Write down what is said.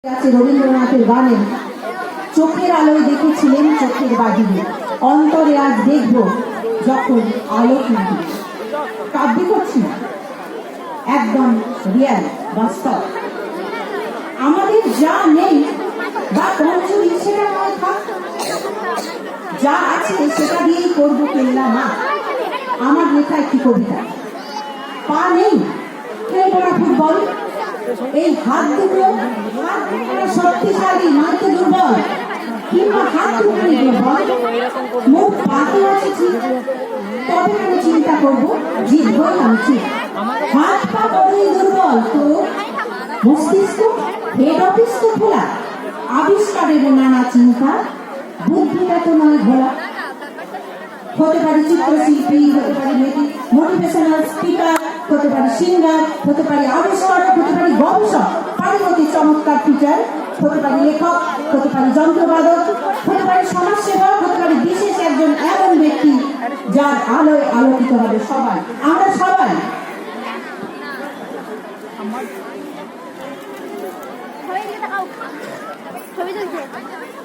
রবীন্দ্রনাথের গানে চোখের আলোয় দেখেছিলেন চোখের বাহিরে, অন্তরে আজ দেখব যখন আলো কিনবে। কাব্য করছি না, একদম রিয়াল বাস্তব। আমাদের যা নেই বা পঞ্চদিন সেটা নয় থাক, যা আছে সেটা দিয়েই করবো কেল্লা না। আমার লেখা একটি কবিতা। পা নেই, খেলবো না ফুটবল। এই হাত দুটো শক্তিশালী, নয়তো দুর্বল, কিংবা হাত দুটো দুর্বল, মুখ পাতে আছে ঠিক, তবে আমি চিন্তা করবো জিতবই আমি ঠিক। হাত পা বড়ই দুর্বল তো মস্তিষ্ক হেড অফিস তো খোলা, আবিষ্কারের নানা চিন্তা, বুদ্ধিটা তো নয় ঘোলা। হতে পারি চিত্রশিল্পী, হতে পারি মোটিভেশনাল স্পিকার, হতে পারি সিঙ্গার, হতে পারি আবিষ্কারক, হতে পারি গবেষক, পারিবারিক চমৎকার টিচার, হতে পারি লেখক, হতে পারি যন্ত্রবাদক, হতে পারি সমাজসেবক, হতে পারি বিশেষ একজন এমন ব্যক্তি যার আলোয় আলোকিত হবে সবাই। আমরা সবাই ছবি তুলছে।